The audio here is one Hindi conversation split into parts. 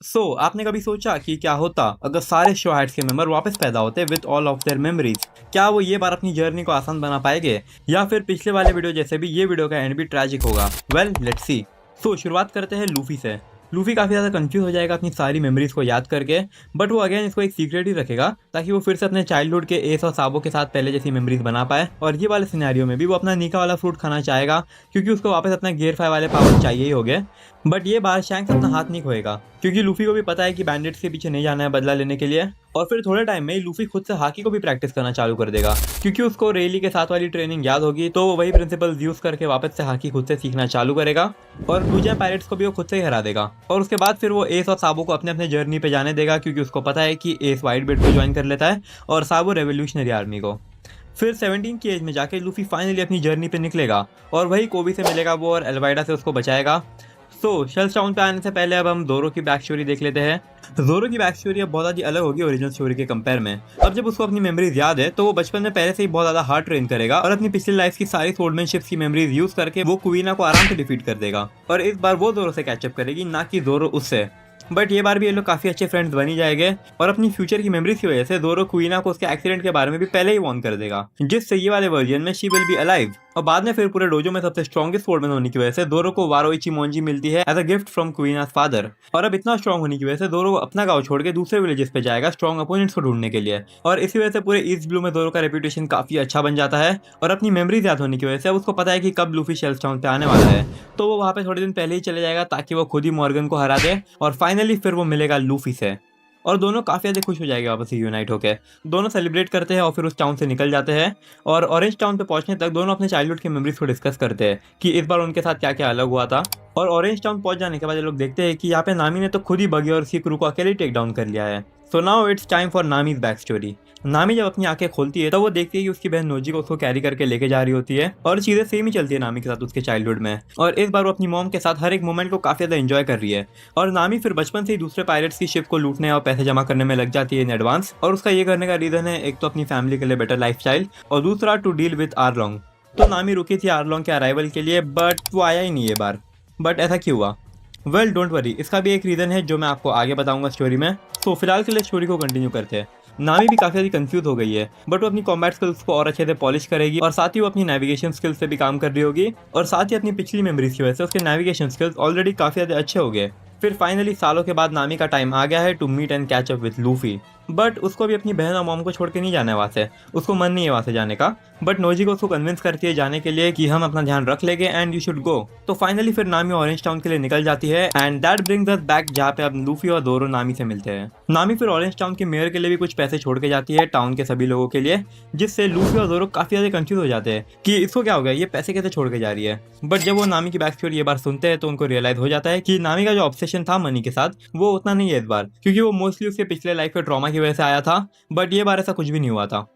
आपने कभी सोचा कि क्या होता अगर सारे शो हाइट्स के मेंबर वापस पैदा होते with all of their memories? क्या वो ये बार अपनी जर्नी को आसान बना पाएंगे, या फिर पिछले वाले वीडियो जैसे भी ये वीडियो का एंड भी ट्रैजिक होगा? Well, let's see. शुरुआत करते हैं लूफी से। लूफी काफ़ी ज़्यादा कंफ्यूज हो जाएगा अपनी सारी मेमोरीज को याद करके, बट वो अगेन इसको एक सीक्रेट ही रखेगा ताकि वो फिर से अपने चाइल्डहुड के एस और साबो के साथ पहले जैसी मेमोरीज बना पाए। और ये वाले सिनेरियो में भी वो अपना नीका वाला फ्रूट खाना चाहेगा, क्योंकि उसको वापस अपना गियर 5 वाले पावर चाहिए ही होंगे। बट ये बार शैंक्स अपना हाथ नहीं खोएगा, क्योंकि लूफी को भी पता है कि बैंडिट्स के पीछे नहीं जाना है बदला लेने के लिए। और फिर थोड़े टाइम में लूफी खुद से हाकी को भी प्रैक्टिस करना चालू कर देगा, क्योंकि उसको रेली के साथ वाली ट्रेनिंग याद होगी। तो वो वही प्रिंसिपल यूज करके वापस से हाकी खुद से सीखना चालू करेगा, और ब्लूजैम पायरेट्स को भी वो खुद से ही हरा देगा। और उसके बाद फिर वो एस और साबो को अपने अपने जर्नी पे जाने देगा, क्योंकि उसको पता है कि एस वाइट बेल्ट को ज्वाइन कर लेता है और साबो रेवोल्यूशनरी आर्मी को। फिर 17 की एज में जाके लूफी फाइनली अपनी जर्नी पे निकलेगा, और वही कोबी से मिलेगा वो, और एल्वाइडा से उसको बचाएगा। शेल्स टाउन पे आने से पहले अब हम जोरो की बैक स्टोरी देख लेते हैं। जोरो की बैक स्टोरी अब बहुत ज़्यादा अलग होगी ओरिजिनल स्टोरी के कंपेयर में। अब जब उसको अपनी मेमोरीज याद है, तो वो बचपन में पहले से ही बहुत ज़्यादा हार्ड ट्रेन करेगा, और अपनी पिछली लाइफ की सारी स्वॉर्डमैनशिप की मेमोरीज यूज करके वो कुवीना को आराम से डिफीट कर देगा। और इस बार वो जोरो से कैचअप करेगी, ना कि जोरो उससे। बट ये बार भी ये लोग काफी अच्छे फ्रेंड्स बनी जाएंगे, और अपनी फ्यूचर की मेमोरीज की वजह से जोरो कुवीना को उसके एक्सीडेंट के बारे में भी पहले ही वार्न कर देगा, जिससे ये वाले वर्जन में शी विल बी अलाइव। और बाद में फिर पूरे डोजो में सबसे स्ट्रॉन्गेस्ट स्वॉर्डमैन होने की वजह से जोरो को वारोइची मोंजी मिलती है एज अ गिफ्ट फ्रॉम कुवीना's फादर। और अब इतना स्ट्रॉन्ग होने की वजह से जोरो अपना गांव छोड़ के दूसरे विलेजेस पे जाएगा स्ट्रॉन्ग अपोनेंट्स को ढूंढने के लिए। और इसी वजह से पूरे ईस्ट ब्लू में जोरो का रेपुटेशन काफी अच्छा बन जाता है। और अपनी मेमोरीज याद होने की वजह से अब उसको पता है कि कब लूफी शेल्स टाउन पे आने वाला है, तो वो वहाँ पे थोड़े दिन पहले ही चले जाएगा ताकि वो खुद ही मॉर्गन को हरा दे। और फाइनली फिर वो मिलेगा लूफी से, और दोनों काफ़ी ज़्यादा खुश हो जाएंगे वापस से यूनाइट होकर। दोनों सेलिब्रेट करते हैं और फिर उस टाउन से निकल जाते हैं। और ऑरेंज टाउन पे पहुंचने तक दोनों अपने चाइल्डहुड की मेमोरीज को डिस्कस करते हैं कि इस बार उनके साथ क्या क्या अलग हुआ था। और ऑरेंज टाउन पहुंच जाने के बाद ये लोग देखते हैं कि यहाँ पे नामी ने तो खुद ही बगी और उसकी क्रू को अकेले टेक डाउन कर लिया है। So now it's time for Nami's back story. Nami जब अपनी आंखें खोलती है तो वो देखती है कि उसकी बहन नोजी को उसको कैरी करके लेके जा रही होती है, और चीजें सेम ही चलती है नामी के साथ उसके चाइल्डहुड में। और इस बार वो अपनी मॉम के साथ हर एक मोमेंट को काफी ज्यादा एंजॉय कर रही है। और नामी फिर बचपन से ही दूसरे पायरेट्स की शिप को लूटने और पैसे जमा करने में लग जाती है इन एडवांस। और उसका ये करने का रीजन है, एक तो अपनी फैमिली के लिए बेटर लाइफस्टाइल, और दूसरा टू डील विद आरलोंग। तो नामी रुकी थी आरलोंग के अराइवल के लिए, बट वो आया ही नहीं ये बार। बट ऐसा क्यों हुआ? वेल, डोंट वरी, इसका भी एक रीजन है जो मैं आपको आगे बताऊंगा स्टोरी में। तो फिलहाल के लिए स्टोरी को कंटिन्यू करते हैं। नामी भी काफी ज्यादा कंफ्यूज हो गई है, बट वो अपनी कॉम्बैट स्किल्स को और अच्छे से पॉलिश करेगी, और साथ ही वो अपनी नेविगेशन स्किल्स से भी काम कर रही होगी। और साथ ही अपनी पिछली मेमोरीज की वजह से उसके नेविगेशन स्किल्स ऑलरेडी काफी ज्यादा अच्छे हो गए। फिर फाइनली सालों के बाद नामी का टाइम आ गया है to meet and catch up with Luffy. But उसको भी अपनी बहन और मॉम को छोड़ के नहीं जाना है वहाँ से, उसको मन नहीं है वहाँ से जाने का। बट नोजी को उसको कन्विंस करती है जाने के लिए कि हम अपना ध्यान रख लेंगे एंड यू शुड गो। तो फाइनली फिर नामी ऑरेंज टाउन के लिए निकल जाती है, and that brings us back, जहाँ पे अब लूफी और जोरो नामी से मिलते हैं। नामी फिर ऑरेंज टाउन के मेयर के लिए भी कुछ पैसे छोड़ के जाती है टाउन के सभी लोगों के लिए, जिससे लूफी और जोरो काफी ज्यादा कंफ्यूज हो जाते हैं कि इसको क्या हो गया, ये पैसे कैसे छोड़ के जा रही है। बट जब वो नामी की बैक स्टोरी ये बार सुनते हैं तो उनको रियलाइज हो जाता है कि नामी का जो ऑब्सेशन था मनी के साथ, वो उतना नहीं है इस बार, क्योंकि वो मोस्टली उसके पिछले लाइफ के ट्रॉमा की वजह से आया था। बट ये बार ऐसा कुछ भी नहीं हुआ था।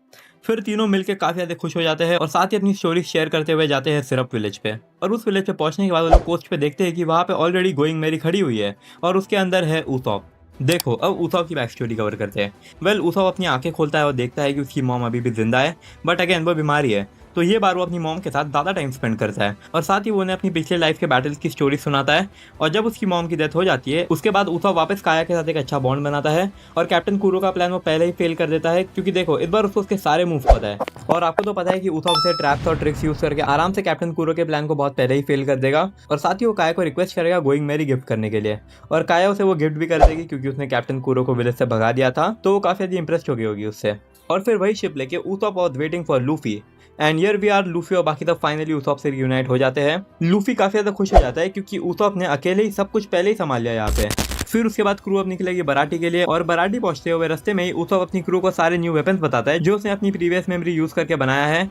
फिर तीनों मिलकर काफी ज्यादा खुश हो जाते हैं, और साथ ही अपनी स्टोरी शेयर करते हुए जाते हैं सिरप विलेज पे। और उस विलेज पे पहुंचने के बाद वो लोग कोस्ट पे देखते हैं कि वहाँ पे ऑलरेडी गोइंग मैरी खड़ी हुई है, और उसके अंदर है उसॉप। देखो, अब उसॉप की बैक स्टोरी कवर करते हैं। वेल, उसॉप अपनी आंखें खोलता है और देखता है कि उसकी मॉम अभी भी जिंदा है, बट अगेन वो बीमारी है। तो ये बार वो अपनी मॉम के साथ ज़्यादा टाइम स्पेंड करता है, और साथ ही वो उन्हें अपनी पिछले लाइफ के बैटल्स की स्टोरी सुनाता है। और जब उसकी मॉम की डेथ हो जाती है, उसके बाद उसा वापस काया के साथ एक अच्छा बॉन्ड बनाता है, और कैप्टन कूरो का प्लान वो पहले ही फेल कर देता है, क्योंकि देखो इस बार उसको उसके सारे मूव पता है। और आपको तो पता है कि उसा उसे ट्रैप्स और ट्रिक्स यूज करके आराम से कैप्टन कूरो के प्लान को बहुत पहले ही फेल कर देगा। और साथ ही वो काया को रिक्वेस्ट करेगा गोइंग मैरी गिफ्ट करने के लिए, और काया उसे वो गिफ्ट भी कर देगी, क्योंकि उसने कैप्टन कूरो को विलेज से भगा दिया था। तो वो काफी ज्यादा इंप्रेस्ड हो गई होगी उससे। और फिर वही शिप लेके Usopp was waiting for Luffy, and here we are. Luffy और बाकी सब फाइनली उसॉप से रियूनाइट हो जाते हैं। लूफी काफी ज्यादा खुश हो जाता है, क्योंकि उसॉप ने अकेले ही सब कुछ पहले ही संभाल लिया यहाँ पे। फिर उसके बाद क्रू अब निकलेगी बराटी के लिए, और बराटी पहुंचते हुए रास्ते में ही उसॉप अपनी क्रू को सारे न्यू वेपन्स बताता है जो उसने अपनी प्रीवियस मेमोरी यूज करके बनाया है।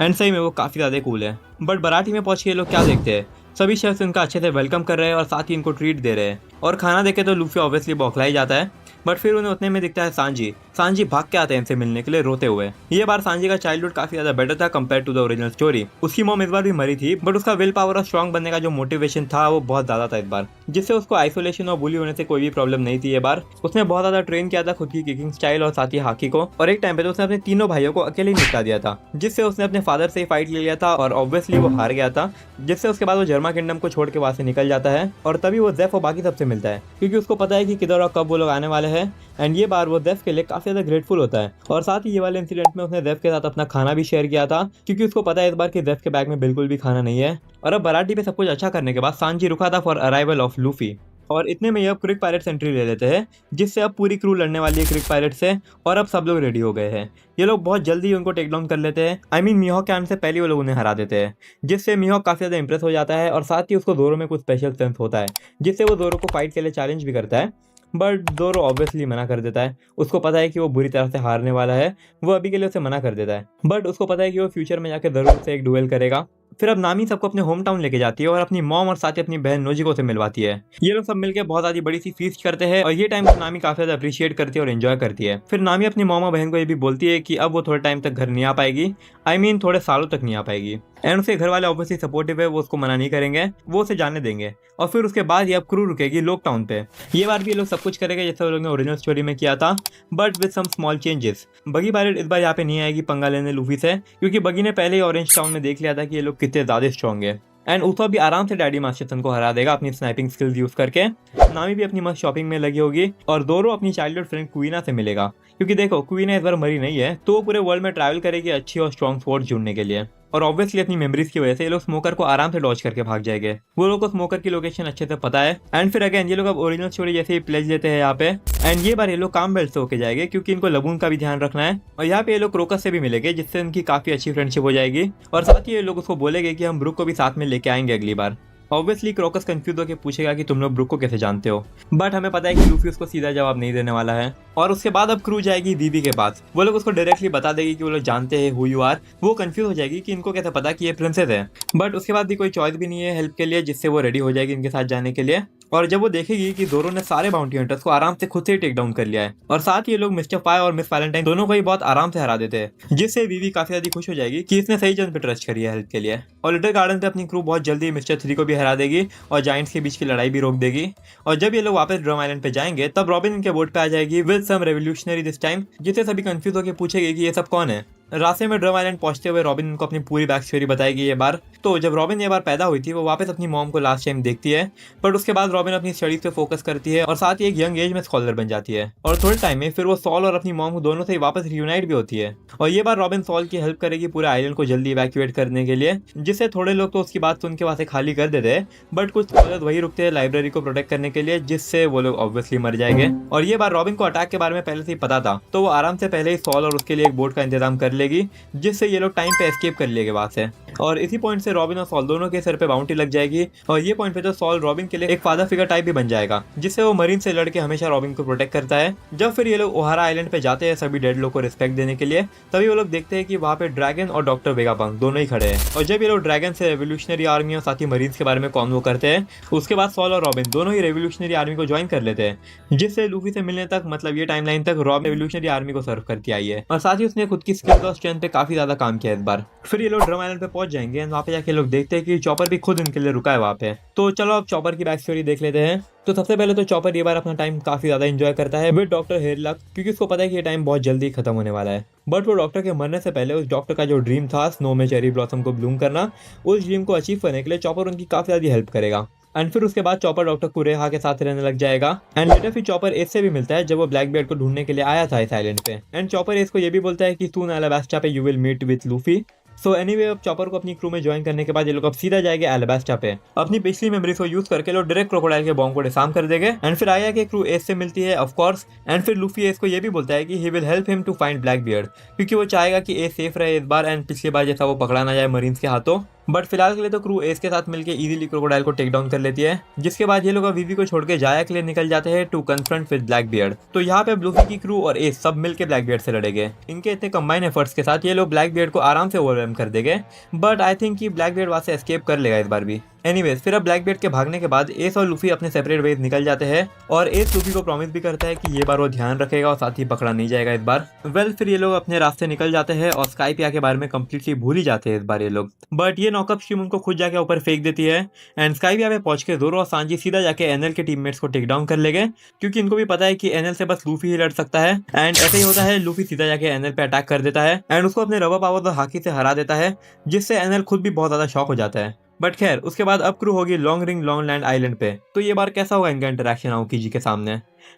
एंड सही में वो काफी ज्यादा कूल है। बट बराटी में पहुंच के लोग क्या देखते हैं, सभी शेफ्स इनका अच्छे से वेलकम कर रहे हैं और साथ ही इनको ट्रीट दे रहे हैं। और खाना देखे तो लूफी ऑब्वियसली बौखला ही जाता है। बट फिर उन्हें उतने में दिखता है सांजी भाग के आते हैं इनसे मिलने के लिए रोते हुए। ये बार सांजी का चाइल्डहुड काफी ज्यादा बेटर था compare to the original story. उसकी मॉम इस बार भी मरी थी, बट उसका विल पावर और स्ट्रॉन्ग बनने का जो मोटिवेशन था वो बहुत ज्यादा था इस बार, जिससे उसको आइसोलेशन और बुली होने से कोई भी प्रॉब्लम नहीं थी। ये बार उसने बहुत ज्यादा ट्रेन किया था खुद की किकिंग स्टाइल और साथ ही हाकी को, और एक टाइम पे तो उसने अपने तीनों भाइयों को अकेले ही निपटा दिया था, जिससे उसने अपने फादर से फाइट ले लिया था और ऑब्वियसली वो हार गया था, जिससे उसके बाद वो जर्मा किंगडम को छोड़ के वहां से निकल जाता है। और तभी वो जेफ और बाकी सबसे मिलता है, क्योंकि उसको पता है कि किधर और कब वो लोग आने वाले हैं। एंड ये बार वो जेफ के लिए काफी ज्यादा ग्रेटफुल होता है, और साथ ही ये वाले इंसिडेंट में उसने जेफ के साथ अपना खाना भी शेयर किया था, क्योंकि उसको पता है इस बार कि जेफ के बैग में बिल्कुल भी खाना नहीं है। और अब बराटी पे सब कुछ अच्छा करने के बाद सांजी रुका था फॉर अराइवल ऑफ लूफी, और इतने में अब क्रिक पायरेट्स एंट्री ले लेते हैं, जिससे अब पूरी क्रू लड़ने वाली है क्रिक पायरेट से, और अब सब लोग रेडी हो गए हैं। ये लोग बहुत जल्दी उनको टेक डाउन कर लेते हैं। आई मीन मीहॉक के आने से पहले वो लोग उन्हें हरा देते हैं, जिससे मीहॉक काफी ज्यादा इंप्रेस हो जाता है, और साथ ही उसको जोरो में कुछ स्पेशल सेंस होता है, जिससे वो जोरो को फाइट के लिए चैलेंज भी करता है। बट जोरो ऑब्वियसली मना कर देता है। उसको पता है कि वो बुरी तरह से हारने वाला है, वो अभी के लिए उसे मना कर देता है, बट उसको पता है कि वो फ्यूचर में जाकर जरूर से एक डुएल करेगा। फिर अब नामी सबको अपने होम टाउन लेके जाती है और अपनी मॉम और साथ ही अपनी बहन नोजिको से मिलवाती है। ये लोग सब मिलकर बहुत ज्यादा बड़ी सी फीस्ट करते हैं, और ये टाइम को नामी काफी ज्यादा अप्रिशिएट करती है और एंजॉय करती है। फिर नामी अपनी मॉम और बहन को ये भी बोलती है कि अब वो थोड़े टाइम तक घर नहीं आ पाएगी, आई मीन थोड़े सालों तक नहीं आ पाएगी। एंड उसके घर वाले ऑब्वियसली सपोर्टिव है, वो उसको मना नहीं करेंगे, वो उसे जाने देंगे। और फिर उसके बाद ये अब क्रू रुकेगी लोक टाउन पे। ये बार भी ये लोग सब कुछ करेंगे जैसे वो लोग ने ओरिजिनल स्टोरी में किया था, but with some small changes. Buggy pirate इस बार यहाँ पे नहीं आएगी पंगा लेने लूफी से, क्योंकि बगी ने पहले ही ऑरेंज टाउन में देख लिया था कि ये लोग कितने ज्यादा स्ट्रॉन्ग है। एंड उसा भी आराम से डैडी मास्टरसन को हरा देगा अपनी स्नाइपिंग स्किल्स यूज करके। नामी भी अपनी मस्त शॉपिंग में लगी होगी, और दोरो अपनी चाइल्डहुड फ्रेंड क्वीना से मिलेगा, क्योंकि देखो क्वीना इस बार मरी नहीं है, तो वो पूरे वर्ल्ड में ट्रैवल करेगी अच्छी और स्ट्रॉन्ग फोर्स ढूंढने के लिए। और ऑब्वियसली अपनी मेमोरीज की वजह से ये लोग स्मोकर को आराम से डॉज करके भाग जाएंगे। वो लोग को स्मोकर की लोकेशन अच्छे से पता है। एंड फिर अगेन ये लोग अब ओरिजिनल स्टोरी जैसे ही प्लेज लेते हैं यहाँ पे। एंड ये बार ये लोग काम बेल्ट से होके जाएंगे, क्योंकि इनको लबून का भी ध्यान रखना है, और यहाँ पे ये लोग क्रोकस से भी मिलेंगे, जिससे उनकी काफी अच्छी फ्रेंडशिप हो जाएगी। और साथ ही ये लोग उसको बोलेंगे कि हम ब्रुक को भी साथ में लेके आएंगे अगली बार। ऑब्वियसली क्रोकस कंफ्यूज होकर पूछेगा कि तुम लोग ब्रुक को कैसे जानते हो, बट हमें पता है कि लूफी उसको सीधा जवाब नहीं देने वाला है। और उसके बाद अब क्रू जाएगी दीदी के पास, वो लोग उसको डायरेक्टली बता देगी कि वो लोग जानते हैं हु यू आर। वो कंफ्यूज हो जाएगी कि इनको कैसे पता कि ये प्रिंसेस है, बट उसके बाद भी कोई चॉइस भी नहीं है हेल्प के लिए, जिससे वो रेडी हो जाएगी इनके साथ जाने के लिए। और जब वो देखेगी कि जोरो ने सारे बाउंटी हंटर्स को आराम से खुद से टेक डाउन कर लिया है, और साथ ही ये लोग मिस्टर फाय और मिस वैलेंटाइन दोनों को ही बहुत आराम से हरा देते हैं, जिससे वीवी काफी ज्यादा खुश हो जाएगी कि इसने सही जन पे ट्रस्ट करी है हेल्प के लिए। और लिटिल गार्डन पे अपनी क्रू बहुत जल्दी मिस्टर 3 को भी हरा देगी, और जायंट्स के बीच की लड़ाई भी रोक देगी। और जब ये लोग वापस ड्रम आइलैंड पे जाएंगे, तब रॉबिन इनके बोट पे आ जाएगी with some revolutionary this time, जिससे सभी कंफ्यूज होकर पूछेगी कि ये सब कौन है। रास्ते में ड्रम आइलैंड पहुंचते हुए रॉबिन उनको अपनी पूरी बैक स्टोरी बताएगी ये बार। तो जब रॉबिन ये बार पैदा हुई थी, वो वापस अपनी मॉम को लास्ट टाइम देखती है, बट उसके बाद रॉबिन अपनी स्टडीज पे फोकस करती है, और साथ ही एक यंग एज में स्कॉलर बन जाती है। और थोड़े टाइम में फिर वो सॉल और अपनी मॉम दोनों से ही वापस रियूनाइट भी होती है। और ये बार रॉबिन सॉल की हेल्प करेगी पूरे आइलैंड को जल्दी इवैक्यूएट करने के लिए, जिससे थोड़े लोग तो उसकी बात सुन के वहां से खाली कर देते हैं, बट कुछ स्कॉलर वही रुकते हैं लाइब्रेरी को प्रोटेक्ट करने के लिए, जिससे वो लोग ऑब्वियसली मर जाएंगे। और ये बार रॉबिन को अटैक के बारे में पहले से ही पता था, तो वो आराम से पहले ही सॉल और उसके लिए एक बोट का इंतजाम कर लेगी, जिससे ये लोग टाइम पे एस्केप कर लेंगे वहां से। और इसी पॉइंट से रॉबिन और सॉल दोनों के सर पे बाउंटी लग जाएगी, और ये पॉइंट पे तो सॉल रॉबिन के लिए एक फादर फिगर टाइप भी बन जाएगा, जिससे वो मरीन से लड़के हमेशा रॉबिन को प्रोटेक्ट करता है। जब फिर ये लोग ओहारा आइलैंड पे जाते हैं सभी डेड लोग को रिस्पेक्ट देने के लिए, तभी वो लोग देखते हैं कि वहाँ पे ड्रैगन और डॉक्टर वेगापंक दोनों ही खड़े हैं। और जब ये लोग ड्रैगन से रेवोल्यूशनरी आर्मी और साथ ही मरीन्स के बारे में कॉन्वो करते हैं, उसके बाद सॉल और रॉबिन दोनों ही रेवोल्यूशनरी आर्मी को ज्वाइन कर लेते हैं, जिससे लूफी से मिलने तक मतलब ये टाइमलाइन तक रॉबिन रेवोल्यूशनरी आर्मी को सर्व करती आई है। और साथ ही उसने खुद की स्किल्स और स्ट्रेंथ पे काफी ज्यादा काम किया इस बार। फिर ये लोग ड्रम आइलैंड पे पहुंच जाएंगे, वहाँ पे जाके लोग देखते हैं कि चॉपर भी खुद इनके लिए रुका है वहाँ पे। तो चलो अब चॉपर की बैक स्टोरी देख लेते हैं। तो सबसे पहले तो चॉपर ये बार अपना टाइम काफी ज्यादा एंजॉय करता है विद डॉक्टर हेयरलक, क्योंकि उसको पता है कि ये टाइम बहुत जल्दी खत्म होने वाला है। बट वो डॉक्टर के मरने से पहले उस डॉक्टर का जो ड्रीम था स्नो में चेरी ब्लॉसम को ब्लूम करना, उस ड्रीम को अचीव करने के लिए चॉपर उनकी काफी ज्यादा हेल्प करेगा। एंड फिर उसके बाद चॉपर डॉक्टर कुरेहा के साथ रहने लग जाएगा। एंड लेटर फिर चॉपर एस से भी मिलता है जब वो ब्लैक बियर्ड को ढूंढने के लिए आया था इस आइलैंड पे। एंड चॉपर एस को ये भी बोलता है कि सून अलाबास्टा पे you will meet with Luffy. So anyway अब चॉपर को अपनी क्रू में ज्वाइन करने के बाद ये लोग अब सीधा जाएंगे अलाबास्टा पे। अपनी पिछली मेमोरीज को यूज करके लोग डायरेक्ट क्रोकोडाइल के बॉम्ब को डिसार्म कर देंगे। एंड फिर आया कि क्रू एस से मिलती है ऑफ कोर्स। एंड फिर लूफी एस को ये भी बोलता है कि he will help him to find Blackbeard, क्योंकि वो चाहेगा कि एस सेफ रहे इस बार, एंड पिछली बार जैसा वो पकड़ा ना जाए मरीन्स के हाथों। बट फिलहाल के लिए तो क्रू एस के साथ मिलकर इजीली क्रोकोडाइल को टेक डाउन कर लेती है, जिसके बाद ये लोग वीवी को छोड़ के जाया के लिए निकल जाते हैं to confront with Blackbeard. तो यहाँ पे लूफी की क्रू और एस सब मिलकर ब्लैक बियर्ड से लड़ेंगे। इनके इतने कंबाइन एफर्ट्स के साथ ये लोग ब्लैक बियर्ड को आराम से ओवरवेल्म कर देंगे, बट आई थिंक कि ब्लैक बियर्ड वहां से एस्केप कर लेगा इस बार भी। एनीवेज फिर अब ब्लैकबीयर्ड के भागने के बाद एस और लूफी अपने सेपरेट वेज निकल जाते हैं और एस लूफी को प्रॉमिस भी करता है कि ये बार वो ध्यान रखेगा और साथ ही पकड़ा नहीं जाएगा इस बार। फिर ये लोग अपने रास्ते निकल जाते हैं और स्काइपिया के बारे में कंप्लीटली भूल ही जाते हैं इस बार ये लोग। बट ये नॉकअप स्ट्रीम उनको खुद जाके ऊपर फेंक देती है एंड स्काइपिया पे पहुंच के जोरो और सांजी सीधा जाके एनएल के टीममेट्स को टेक डाउन कर लेंगे, क्योंकि इनको भी पता है कि एनएल से बस लूफी ही लड़ सकता है। एंड ऐसे ही होता है, लूफी सीधा जाके एनएल पे अटैक कर देता है एंड उसको अपने रबर पावर और हाकी से हरा देता है, जिससे एनएल खुद भी बहुत ज्यादा शॉक हो जाता है। बट खैर उसके बाद अब क्रू होगी long ring long land island पे। तो ये बार कैसा होगा इनका इंटरेक्शन आओकी जी के सामने?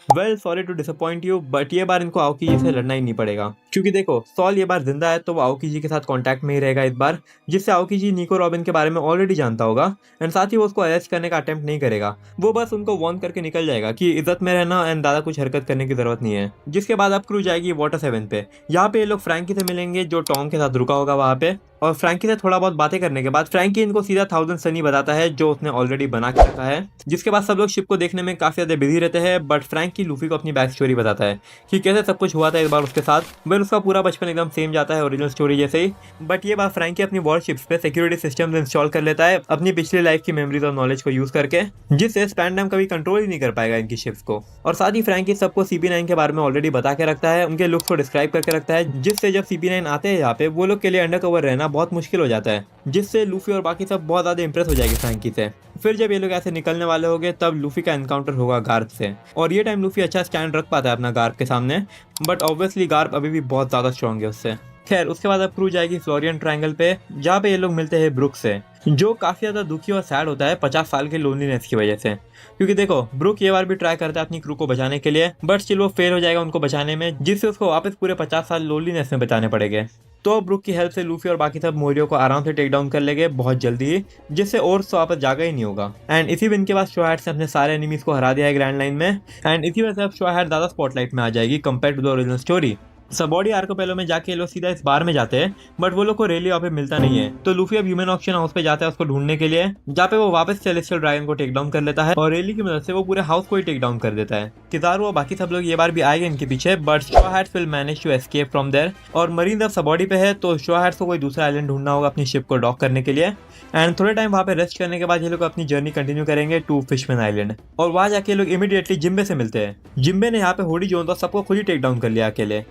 Well sorry to disappoint you, but ये बार इनको आओकी जी से लड़ना ही नहीं पड़ेगा, क्योंकि देखो सॉल ये बार जिंदा है तो वो आओकी जी के साथ कांटेक्ट में ही रहेगा इस बार, जिससे आओकी जी निको रॉबिन के बारे में ऑलरेडी जानता होगा एंड साथ ही वो उसको अरेस्ट करने का अटेम्प्ट नहीं करेगा। वो बस उनको वार्न करके निकल जाएगा कि इज्जत में रहना एंड ज्यादा कुछ हरकत करने की जरूरत नहीं है। जिसके बाद अब क्रू जाएगी वाटर 7 पे। यहाँ पे ये लोग फ्रैंकी से मिलेंगे जो टॉम के साथ रुका होगा वहाँ पे, और फ्रैंकी से थोड़ा बहुत बातें करने के बाद फ्रैंकी इनको सीधा 1000 सनी बताता है जो उसने ऑलरेडी बना के रखा है। जिसके बाद सब लोग शिप को देखने में काफी ज्यादा बिजी रहते हैं, बट फ्रैंकी लूफी को अपनी बैक स्टोरी बताता है कि कैसे सब कुछ हुआ था इस बार उसके साथ। फिर उसका पूरा बचपन एकदम सेम जाता है ओरिजिनल स्टोरी जैसे ही, बट ये बार फ्रैंकी अपनी वॉरशिप्स पे सिक्योरिटी सिस्टम इंस्टॉल कर लेता है अपनी पिछली लाइफ की मेमोरीज और नॉलेज को यूज करके, जिससे स्पैंडम कभी कंट्रोल ही नहीं कर पाएगा इनकी शिप्स को। और साथ ही फ्रैंकी सबको CP9 के बारे में ऑलरेडी बता के रखता है, उनके लुक्स को डिस्क्राइब करके रखता है, जिससे जब CP9 आते हैं यहाँ पे वो लोग के लिए अंडरकवर रहना बहुत मुश्किल हो जाता है, जिससे लूफी और बाकी सब बहुत ज्यादा इंप्रेस हो जाएगी फ्रैंकी से। फिर जब ये लोग ऐसे निकलने वाले होंगे तब लूफी का एनकाउंटर होगा गार्प से, और ये टाइम लूफी अच्छा स्टैंड रख पाता है अपना गार्प के सामने, बट ऑब्वियसली गार्प अभी भी बहुत ज्यादा स्ट्रॉन्ग है उससे। खैर उसके बाद अब क्रू जाएगी फ्लोरियन ट्रायंगल पे, जहाँ पे ये लोग मिलते हैं ब्रुक से, जो काफी ज्यादा दुखी और सैड होता है 50 साल के लोनलीनेस की वजह से। क्योंकि देखो ब्रुक ये बार भी ट्राई करता है अपनी क्रू को बचाने के लिए, बट स्टिल वो फेल हो जाएगा उनको बचाने में, जिससे उसको वापस पूरे 50 साल लोनलीनेस में बचाने पड़ेंगे। तो ब्रुक की हेल्प से लूफी और बाकी सब मोरियो को आराम से टेक डाउन कर लेंगे बहुत जल्दी ही, जिससे और तो वापस जागा ही नहीं होगा। एंड इसी विन के बाद शो हैट्स ने अपने सारे एनिमीज को हरा दिया है ग्रैंड लाइन में, एंड इसी वजह से अब शो हैट ज्यादा स्पॉटलाइट में आ जाएगी compare to the original story. Sabaody Archipelago में जाके लोग सीधा इस बार में जाते हैं, बट वो लोग को रेली वहाँ पे मिलता नहीं है। तो लूफी अब ह्यूमन ऑक्शन हाउस पे जाता है उसको ढूंढने के लिए, जहाँ पे वो वापस सेलेस्टियल ड्रैगन को टेक डाउन कर लेता है और रेली की मदद से वो पूरे हाउस को ही टेक डाउन कर देता है। किजारू और बाकी सब लोग ये बार भी आएंगे इनके पीछे, बट शो hats will manage to escape from there. और मरीन अब सबॉडी पे है तो शो हैट्स को कोई दूसरा आइलैंड ढूंढना होगा अपनी शिप को डॉक करने के लिए। एंड थोड़े टाइम वहाँ पे रेस्ट करने के बाद ये लोग अपनी जर्नी कंटिन्यू करेंगे टू फिशमैन आइलैंड, और वहाँ जाके लोग इमीडिएटली जिम्बे से मिलते हैं। जिम्बे ने यहाँ पे होडी जोन तो सबको खुद ही टेक डाउन कर लिया अकेले।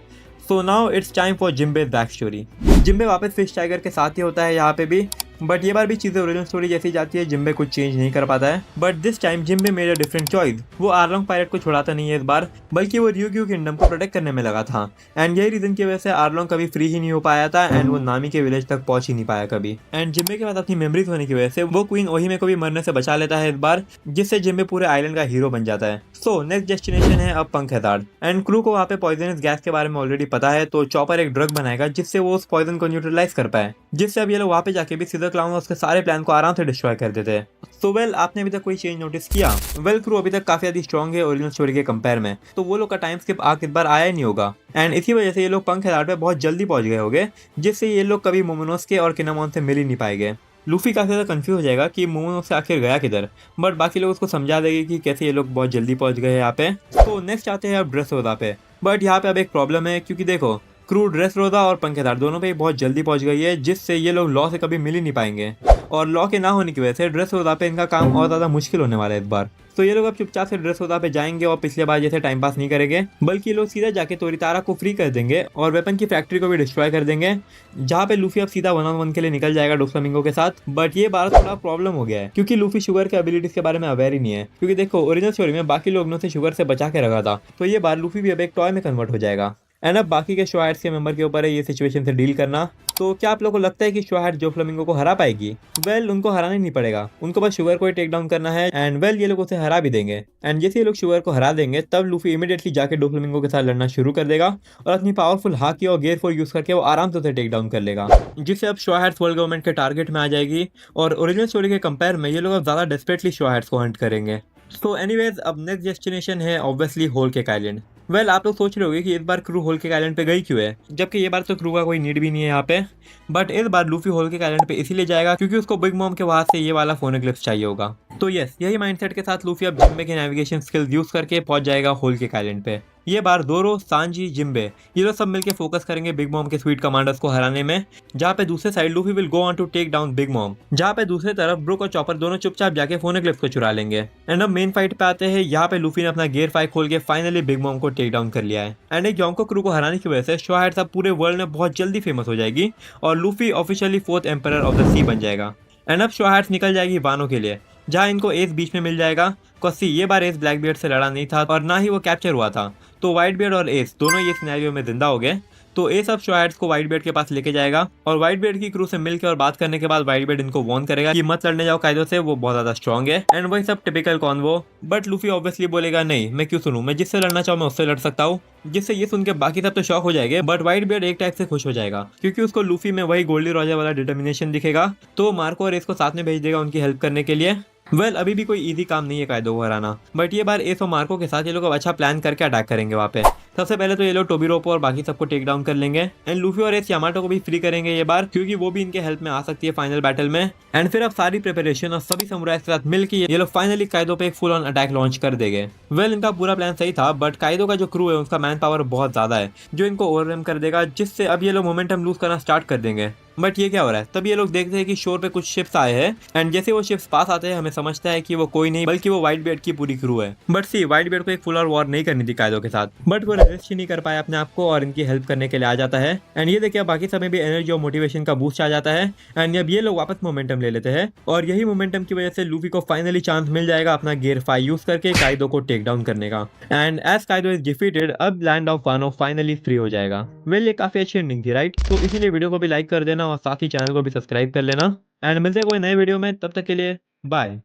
सो now it's time for जिम्बे back story. जिम्बे वापस फिश टाइगर के साथ ही होता है यहाँ पे भी, बट ये बार भी चीजें ओरिजिनल स्टोरी जैसी जाती है, जिम्बे कुछ चेंज नहीं कर पाता है। But this time जिम्बे made a different choice. वो आर्लोंग पायरेट को छुड़ाता नहीं है इस बार, बल्कि वो रियोग्यू किंगडम को प्रोटेक्ट करने में लगा था। एंड यही रीजन की वजह से आर्लोंग कभी फ्री ही नहीं हो पाया था एंड वो नामी के विलेज तक पहुंच ही नहीं पाया कभी। एंड जिम्बे के बाद अपनी मेमोरीज होने की वजह से वो क्वीन ओहिमे को भी मरने से बचा लेता है इस बार, जिससे जिम्बे पूरे आइलैंड का हीरो बन जाता है। सो नेक्स्ट डेस्टिनेशन है अब पंख हैजार्ड, एंड क्रू को वहाँ पे पॉइजनस गैस के बारे में ऑलरेडी पता है, तो चॉपर एक ड्रग बनाएगा जिससे वो उस पॉइजन को न्यूट्रलाइज कर पाए, जिससे अब ये लोग वहाँ पे जाके भी सीधा क्लाउन उसके सारे प्लान को आराम से डिस्ट्रॉय कर देते हैं। सो वेल आपने अभी तक कोई चेंज नोटिस किया? वेल क्रू अभी तक काफी ज्यादा स्ट्रॉन्ग है ओरिजिनल स्टोरी के कंपेयर में, तो वो लोग का टाइम स्किप आग इस बार आया ही नहीं होगा। एंड इसी वजह से ये लोग पंख हैजार्ड पे बहुत जल्दी पहुंच गए होंगे, जिससे ये लोग कभी मोमोनोस्के और किनामोन से मिल ही नहीं पाएंगे। लूफी काफी ज्यादा कंफ्यूज हो जाएगा कि मोमोनोस्के आखिर गया किधर, बट बाकी लोग उसको समझा देंगे कि कैसे ये लोग बहुत जल्दी पहुंच गए यहाँ पे। तो नेक्स्ट आते हैं अब ड्रेसरोदा पे, बट यहाँ पे अब एक प्रॉब्लम है, क्योंकि देखो क्रू ड्रेसरोदा और पंख हैजार्ड दोनों पे बहुत जल्दी पहुंच गई है, जिससे ये लोग लॉ से कभी मिल ही नहीं पाएंगे, और लॉ के ना होने की वजह से ड्रेसरोदा पे इनका काम और ज्यादा मुश्किल होने वाला है इस बार। तो ये लोग अब चुपचाप से ड्रेसरोदा पे जाएंगे और पिछले बार जैसे टाइम पास नहीं करेंगे, बल्कि ये लोग सीधा जाके तोरितारा को फ्री कर देंगे और वेपन की फैक्ट्री को भी डिस्ट्रॉय कर देंगे, जहाँ पे लूफी अब सीधा 1-on-1 के लिए निकल जाएगा डोफ्लामिंगो के साथ। बट ये बार थोड़ा प्रॉब्लम हो गया है, क्योंकि लूफी शुगर के एबिलिटीज के बारे में अवेयर ही नहीं है, क्योंकि देखो ओरिजिनल स्टोरी में बाकी लोग ने उसे शुगर से बचा के रखा था, तो ये बार लूफी भी अब एक टॉय में कन्वर्ट हो जाएगा। एंड अब बाकी के शो हैट्स के मेंबर के ऊपर है ये सिचुएशन से डील करना। तो क्या आप लोगों को लगता है कि शो हैट डोफ्लामिंगो को हरा पाएगी? वेल उनको हराना ही नहीं पड़ेगा, उनको बस शुगर को ही टेक डाउन करना है, एंड वेल ये लोग उसे हरा भी देंगे। एंड जैसे ये लोग शुगर को हरा देंगे तब लूफी इमीडिएटली जाके डोफ्लामिंगो के साथ लड़ना शुरू कर देगा और अपनी पावरफुल हाकी और गेयर 4 यूज करके वो आराम से उसे टेक डाउन कर लेगा, जिससे अब शो हैट्स वर्ल्ड गवर्नमेंट के टारगेट में आ जाएगी, और ओरिजिनल स्टोरी के कंपेयर में ये लोग अब ज्यादा डेस्परेटली शो हैट्स को हंट करेंगे। सो एनीवेज अब नेक्स्ट डेस्टिनेशन है obviously Whole Cake Island. Well आप लोग सोच रहे होंगे कि इस बार क्रू होल केक आइलैंड पे गई क्यों है, जबकि ये बार तो क्रू का कोई नीड भी नहीं है यहाँ पे। बट इस बार लूफी होल केक आइलैंड पे इसीलिए जाएगा क्योंकि उसको बिग मॉम के वहां से ये वाला फोनोग्लिफ्स चाहिए होगा। तो यस यही माइंडसेट के साथ लूफी अब जिम्बे के नेविगेशन स्किल्स यूज करके पहुंच जाएगा होल केक आइलैंड पे। ये बार दोरो, सांजी, जिम्बे ये लोग सब मिलकर फोकस करेंगे बिग मॉम के स्वीट कमांडर्स को हराने में, जहाँ पे दूसरे side Luffy will go on to take down Big Mom, जहाँ पे दूसरी तरफ ब्रुक और चॉपर दोनों चुपचाप जाके फोनेक्लिप्स को चुरा लेंगे। एंड अब मेन फाइट पे आते हैं। यहाँ पे लूफी ने अपना गियर 5 खोल के फाइनली बिग मॉम को टेक डाउन कर लिया है। एंड एक योंको क्रू को हराने की वजह से शॉ हेड्स अब पूरे वर्ल्ड में बहुत जल्दी फेमस हो जाएगी और Luffy officially 4th emperor of the sea बन जाएगा। एंड अब शॉ हेड्स निकल जाएगी वानो के लिए, जहाँ इनको एस बीच में मिल जाएगा। कॉसी ये बार एस ब्लैक बियर्ड से लड़ा नहीं था और ना ही वो कैप्चर हुआ था, तो व्हाइट बियर्ड और एस दोनों ये सिनेरियो में जिंदा हो गए। तो एस अब शॉ हेड्स को व्हाइट बियर्ड के पास लेके जाएगा और व्हाइट बियर्ड की क्रू से मिलकर और बात करने के बाद व्हाइट बियर्ड इनको वार्न करेगा कि मत लड़ने जाओ कायदो से, वो बहुत ज्यादा स्ट्रॉन्ग है। एंड वही सब typical convo, but Luffy obviously बोलेगा नहीं, मैं क्यों सुनूं, मैं जिससे लड़ना चाहूँ मैं उससे लड़ सकता हूँ। जिससे ये सुन के बाकी सब तो शॉक हो जाएंगे, बट व्हाइट बियर्ड एक टाइप से खुश हो जाएगा क्योंकि उसको लूफी में वही गोल्डी रॉजर वाला डिटर्मिनेशन दिखेगा। तो मार्को और एस को साथ में भेज देगा उनकी हेल्प करने के लिए। अभी भी कोई इजी काम नहीं है कायदो को हराना, बट ये बार एस और मार्को के साथ ये लोग अब अच्छा प्लान करके अटैक करेंगे वहाँ पे। सबसे पहले तो ये लोग टोबिरोपो और बाकी सबको टेक डाउन कर लेंगे एंड लूफी और एस यामाटो को भी फ्री करेंगे ये बार, क्योंकि वो भी इनके हेल्प में आ सकती है फाइनल बैटल में। एंड फिर अब सारी प्रिपरेशन और सभी समुराई के साथ मिलकर ये लोग फाइनली कायदो पे एक फुल ऑन अटैक लॉन्च कर देंगे। इनका पूरा प्लान सही था, बट कायदो का जो क्रू है उसका मैन पावर बहुत ज्यादा है जो इनको ओवरवेम कर देगा, जिससे अब ये लोग मोमेंटम लूज करना स्टार्ट कर देंगे। बट ये क्या हो रहा है, तब ये लोग देखते हैं कि शोर पे कुछ शिप्स आए हैं एंड जैसे वो शिप्स पास आते हैं हमें समझता है कि वो कोई नहीं बल्कि वो व्हाइट बियर्ड की पूरी क्रू है। बट सी व्हाइट बियर्ड को एक फुल और वॉर नहीं करनी थी कायदो के साथ, बट वो रेजिस्ट ही नहीं कर पाया अपने आप को और इनकी हेल्प करने के लिए आ जाता है। एंड ये देखिए बाकी समय भी एनर्जी और मोटिवेशन का बूस्ट आ जाता है एंड अब ये लोग वापस मोमेंटम ले लेते हैं और यही मोमेंटम की वजह से लूफी को फाइनली चांस मिल जाएगा अपना गियर 5 यूज करके कायदो को टेक डाउन करने का। एंड एज कायदो इज डिफीटेड अब लैंड ऑफ वानो फाइनली फ्री हो जाएगा। ये काफी अच्छी एंडिंग थी राइट। तो इसीलिए वीडियो को भी लाइक कर देना और साथ ही चैनल को भी सब्सक्राइब कर लेना एंड मिलते हैं कोई नए वीडियो में, तब तक के लिए बाय।